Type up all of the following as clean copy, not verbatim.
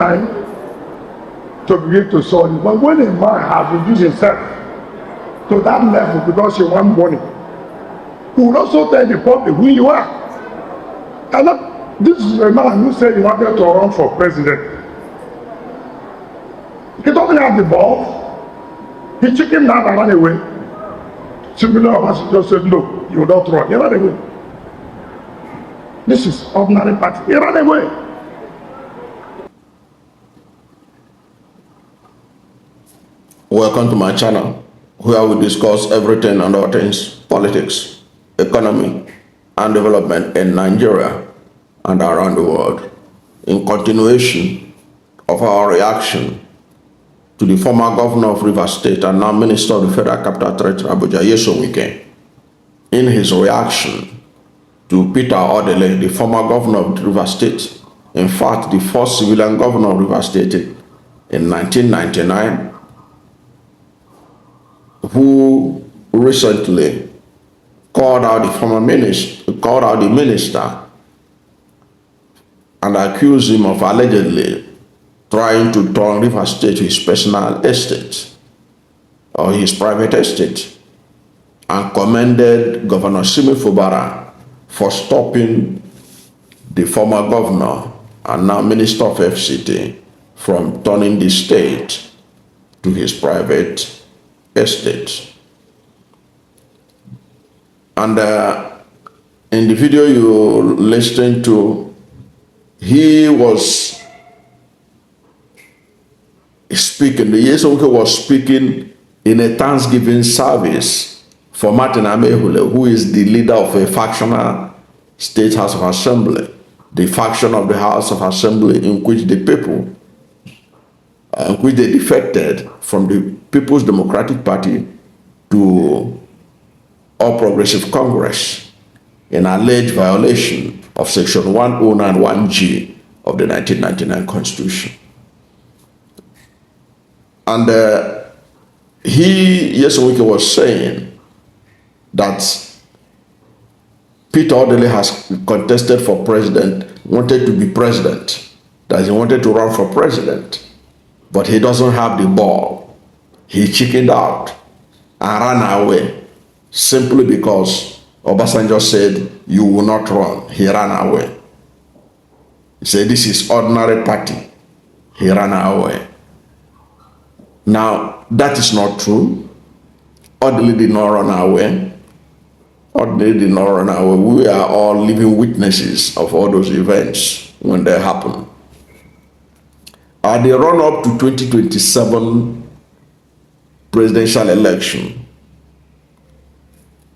time to begin to solve it. But when a man has reduced himself to that level because he wants money, he will also tell the public who you are. And this is a man who said he wanted to run for president. He doesn't have the ball. He chickened out and ran away. Similar Obasanjo said, no, you will not run. He ran away. This is ordinary party. He ran away. Welcome to my channel, where we discuss everything and all things politics, economy, and development in Nigeria and around the world. In continuation of our reaction to the former governor of Rivers State and now Minister of the Federal Capital Territory, Abuja, Nyesom Wike, in his reaction to Peter Odili, the former governor of Rivers State, in fact, the first civilian governor of Rivers State in 1999, who recently called out the minister and accused him of allegedly trying to turn Rivers State to his personal estate or his private estate, and commended Governor Simi Fubara for stopping the former governor and now Minister of FCT from turning the state to his private estate. And in the video you listened to, he was speaking, the Nyesom Wike was speaking in a Thanksgiving service for Martin Amehule, who is the leader of a factional state House of Assembly, the faction of the House of Assembly in which the people, which they defected from the People's Democratic Party to All Progressive Congress in alleged violation of Section 1091G of the 1999 Constitution. And Nyesom Wike was saying that Peter Odili has contested for president, wanted to be president, that he wanted to run for president, but he doesn't have the ball. He chickened out and ran away simply because Obasanjo said, you will not run. He ran away. He said, this is ordinary party. He ran away. Now, that is not true. Odili did not run away. Odili did not run away. We are all living witnesses of all those events when they happen. At the run-up to 2027 presidential election,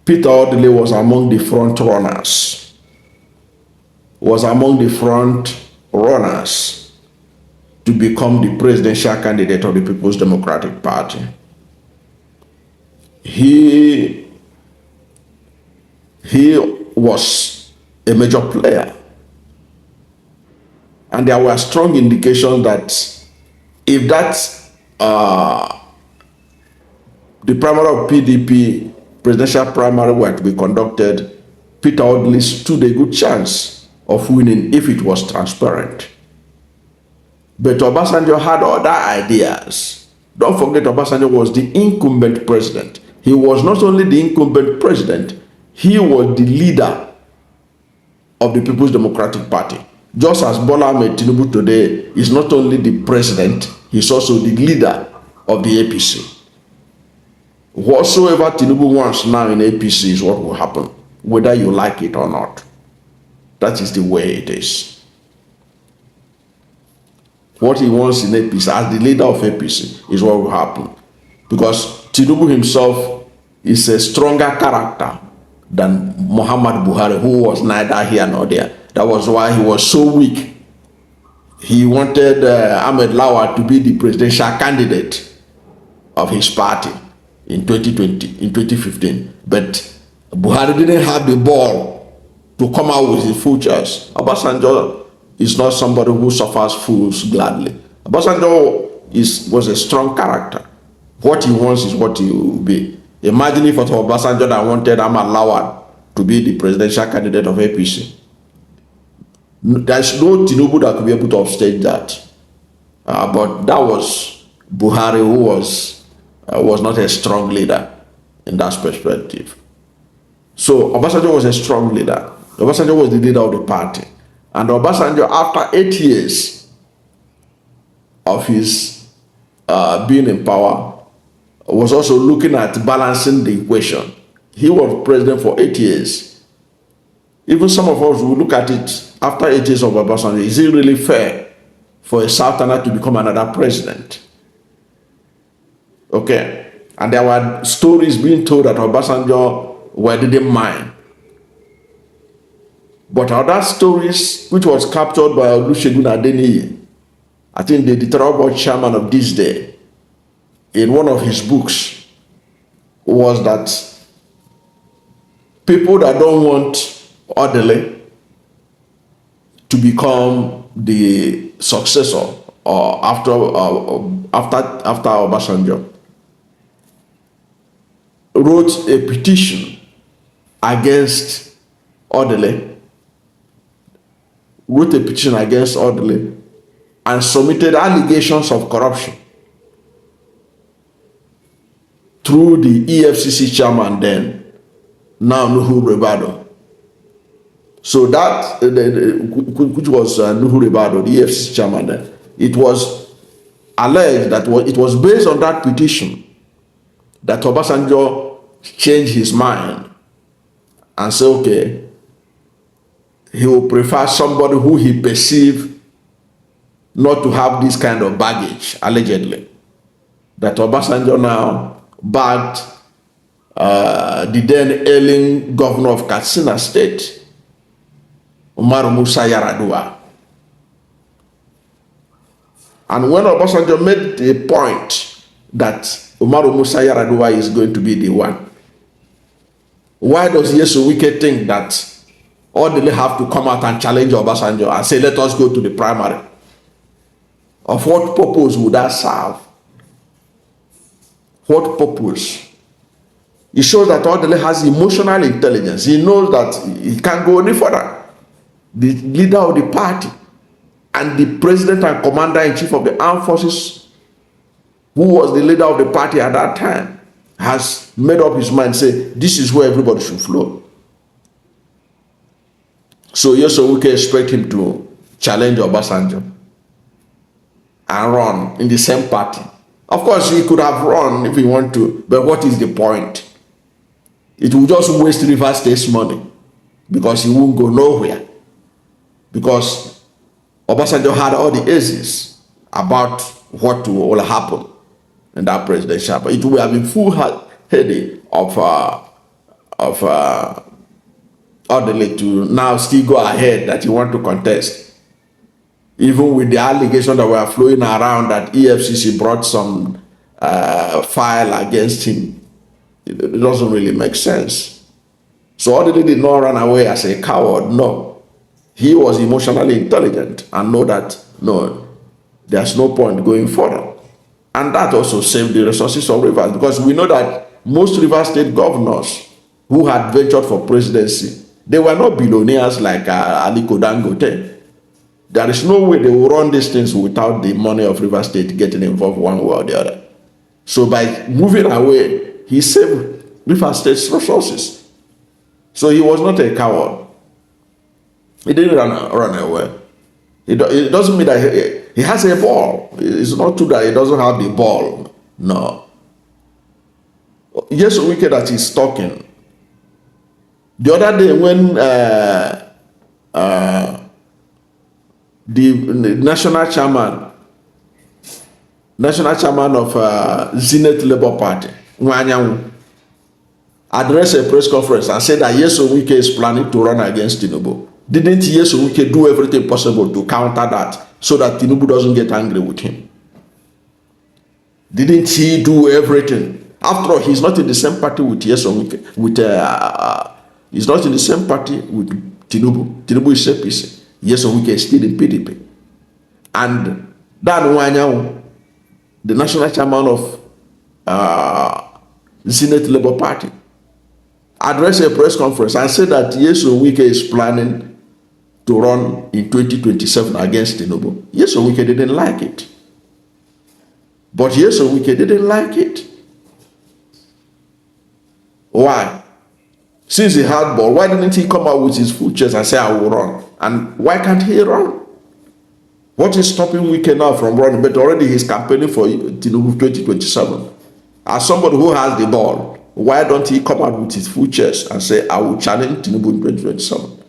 Peter Odili was among the front runners, to become the presidential candidate of the People's Democratic Party. He was a major player. And there were strong indications that if the primary of PDP presidential primary were to be conducted, Peter Odili stood a good chance of winning if it was transparent. But Obasanjo had other ideas. Don't forget, Obasanjo was the incumbent president. He was not only the incumbent president, he was the leader of the People's Democratic Party. Just as Bola Ahmed Tinubu today is not only the president, he's also the leader of the APC. Whatsoever Tinubu wants now in APC is what will happen, whether you like it or not. That is the way it is. What he wants in APC, as the leader of APC, is what will happen. Because Tinubu himself is a stronger character than Muhammad Buhari, who was neither here nor there. That was why he was so weak. He wanted Ahmed Lawal to be the presidential candidate of his party in 2015. But Buhari didn't have the ball to come out with his full chest. Obasanjo is not somebody who suffers fools gladly. Obasanjo was a strong character. What he wants is what he will be. Imagine if it was Obasanjo that wanted Ahmed Lawal to be the presidential candidate of APC. There's no Tinubu that could be able to upstage that. But that was Buhari, who was not a strong leader in that perspective. So Obasanjo was a strong leader. Obasanjo was the leader of the party. And Obasanjo, after 8 years of his being in power, was also looking at balancing the equation. He was president for 8 years. Even some of us will look at it after 8 years of Obasanjo. Is it really fair for a Southerner to become another president? Okay. And there were stories being told that Obasanjo didn't mind. But other stories, which was captured by Olusegun Obasanjo, I think the editorial chairman of this day, in one of his books, was that people that don't want Odili to become the successor or after Obasanjo wrote a petition against Odili, and submitted allegations of corruption through the EFCC chairman then, now Nuhu Ribado. So that, which was Nuhu Ribado, the EFCC chairman then, it was alleged that it was based on that petition that Obasanjo changed his mind and said, okay, he will prefer somebody who he perceived not to have this kind of baggage, allegedly. That Obasanjo now bagged the then ailing governor of Katsina State, Umaru Musa Yar'Adua. And when Obasanjo made the point that Umaru Musa Yar'Adua is going to be the one, why does Nyesom Wike think that Odili have to come out and challenge Obasanjo and say, let us go to the primary? Of what purpose would that serve? What purpose? It shows that Odili has emotional intelligence. He knows that he can't go any further. The leader of the party and the president and commander-in-chief of the armed forces, who was the leader of the party at that time, has made up his mind, say, this is where everybody should flow. So Nyesom Wike expect him to challenge Obasanjo and run in the same party. Of course, he could have run if he wanted to, but what is the point? It will just waste Rivers State's money because he won't go nowhere. Because Obasanjo had all the aces about what will happen in that presidential, but it will have been full-headed of Odili to now still go ahead that he want to contest, even with the allegation that were flowing around that EFCC brought some file against him. It doesn't really make sense. So Odili did not run away as a coward. No, he was emotionally intelligent and know that no, there's no point going further. And that also saved the resources of Rivers, because we know that most Rivers State governors who had ventured for presidency, they were not billionaires like Aliko Dangote. There is no way they will run these things without the money of Rivers State getting involved one way or the other. So by moving away, he saved Rivers State's resources. So he was not a coward. He didn't run away. It doesn't mean that he has a ball. It's not true that he doesn't have the ball. No. Nyesom Wike that he's talking. The other day when the national chairman of Zenith Labour Party, Nwanyanwu, addressed a press conference and said that Nyesom Wike is planning to run against Tinubu. Didn't Nyesom Wike do everything possible to counter that so that Tinubu doesn't get angry with him? Didn't he do everything? After all, he's not in the same party with Nyesom Wike. He's not in the same party with Tinubu. Tinubu is APC. Nyesom Wike is still in PDP. And Dan Nwanyanwu, the national chairman of Zenith Labour Party, addressed a press conference and said that Nyesom Wike is planning to run in 2027 against Tinubu. Nyesom Wike didn't like it. But Nyesom Wike didn't like it. Why? Since he had ball, why didn't he come out with his full chest and say, I will run? And why can't he run? What is stopping Wike now from running? But already he's campaigning for Tinubu 2027. As somebody who has the ball, why don't he come out with his full chest and say, I will challenge Tinubu in 2027?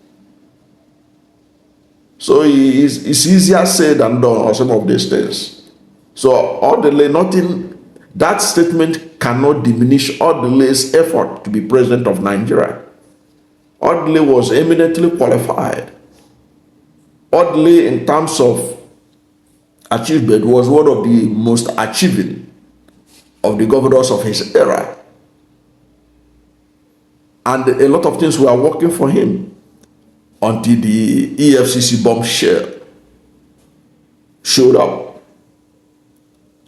So it's easier said than done on some of these things. So Odili, nothing, that statement cannot diminish Odili's effort to be president of Nigeria. Odili was eminently qualified. Odili, in terms of achievement, was one of the most achieving of the governors of his era. And a lot of things were working for him until the EFCC bombshell showed up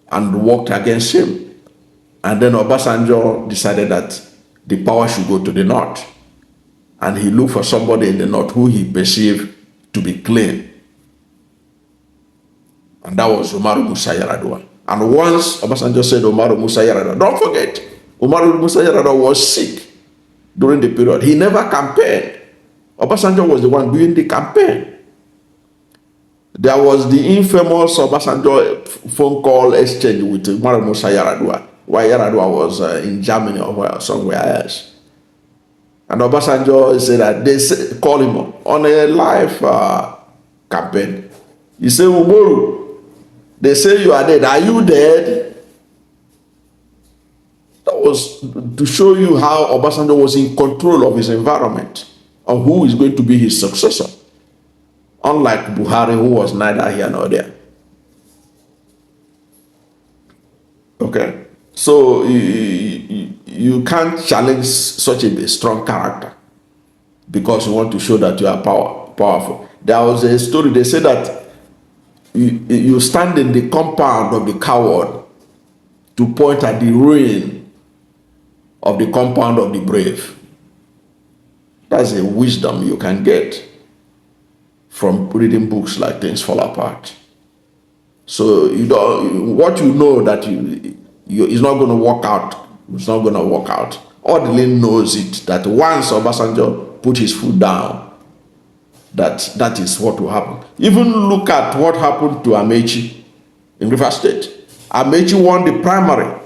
and worked against him. And then Obasanjo decided that the power should go to the north. And he looked for somebody in the north who he perceived to be clean. And that was Umaru Musa Yar'Adua. And once Obasanjo said Umaru Musa Yar'Adua, don't forget, Umaru Musa Yar'Adua was sick during the period. He never campaigned. Obasanjo was the one doing the campaign. There was the infamous Obasanjo phone call exchange with Umaru Musa Yar'Adua, while Yar'Adua was in Germany or somewhere else. And Obasanjo said that they called him on a live campaign. He said, Umaru, they say you are dead. Are you dead? That was to show you how Obasanjo was in control of his environment, of who is going to be his successor. Unlike Buhari, who was neither here nor there. Okay? So you can't challenge such a strong character because you want to show that you are powerful. There was a story, they say that you stand in the compound of the coward to point at the ruin of the compound of the brave. That's a wisdom you can get from reading books like Things Fall Apart. So you don't, what you know that it's not going to work out, it's not going to work out. Odili knows it, that once Obasanjo put his foot down, that is what will happen. Even look at what happened to Amechi in Rivers State. Amechi won the primary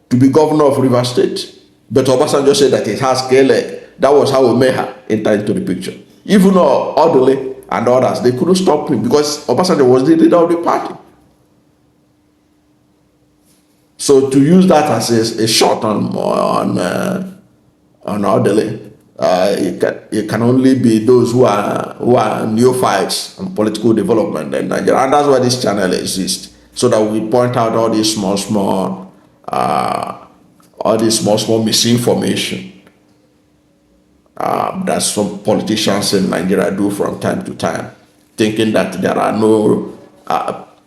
to be governor of Rivers State. But Obasanjo said that it has Kele. That was how Umeha entered into the picture. Even Odili and others, they couldn't stop him because Obasanjo was the leader of the party. So to use that as a shot on Odili, it can only be those who are neophytes on political development in Nigeria. And that's why this channel exists, so that we point out all these small misinformation that some politicians in Nigeria do from time to time, thinking that there are no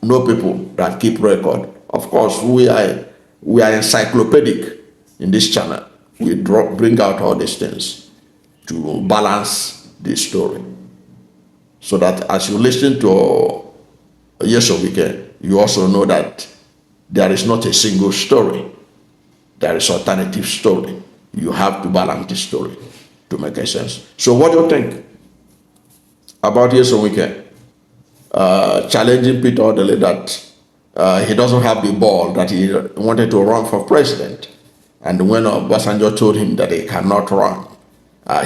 people that keep record. Of course, we are encyclopedic in this channel. We bring out all these things to balance this story, so that as you listen to Nyesom Wike, you also know that there is not a single story. There is alternative story. You have to balance the story to make a sense. So what do you think about Nyesom Wike challenging Peter Odili that he doesn't have the ball, that he wanted to run for president, and when Obasanjo told him that he cannot run,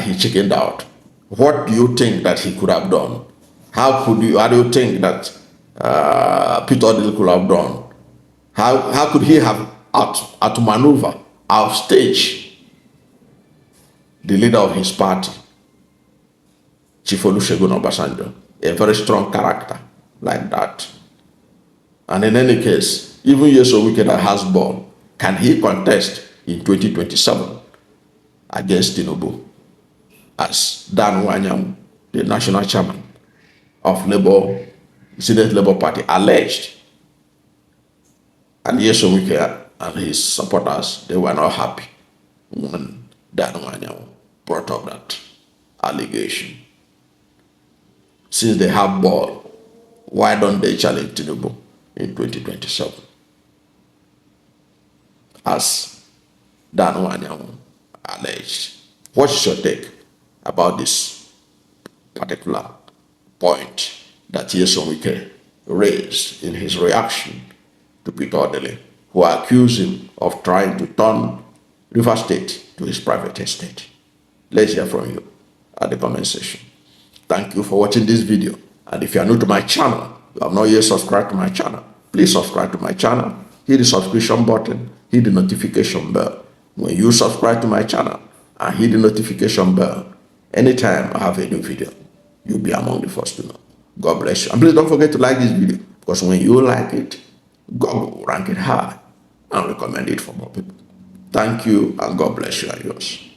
he chickened out? What do you think that he could have done? How do you think that Peter Odili could have done? How could he have outmaneuver, outstage the leader of his party, Chief Olusegun Obasanjo, a very strong character like that? And in any case, even Nyesom Wike that has ball, can he contest in 2027 against Tinubu as Dan Wanyam, the national chairman of Senate Labour Party, alleged? And Nyesom Wike and his supporters, they were not happy when Dan Wanyam brought up that allegation. Since they have ball, why don't they challenge Tinubu in 2027? as Dan Wanyamu alleged. What is your take about this particular point that Nyesom Wike raised in his reaction to Peter Odili, who accused him of trying to turn Rivers State to his private estate? Let's hear from you at the comment section. Thank you for watching this video. And if you are new to my channel, you have not yet subscribed to my channel, please subscribe to my channel, hit the subscription button, hit the notification bell. When you subscribe to my channel and hit the notification bell, anytime I have a new video, you'll be among the first to know. God bless you. And please don't forget to like this video, because when you like it, God will rank it high and recommend it for more people. Thank you, and God bless you and yours.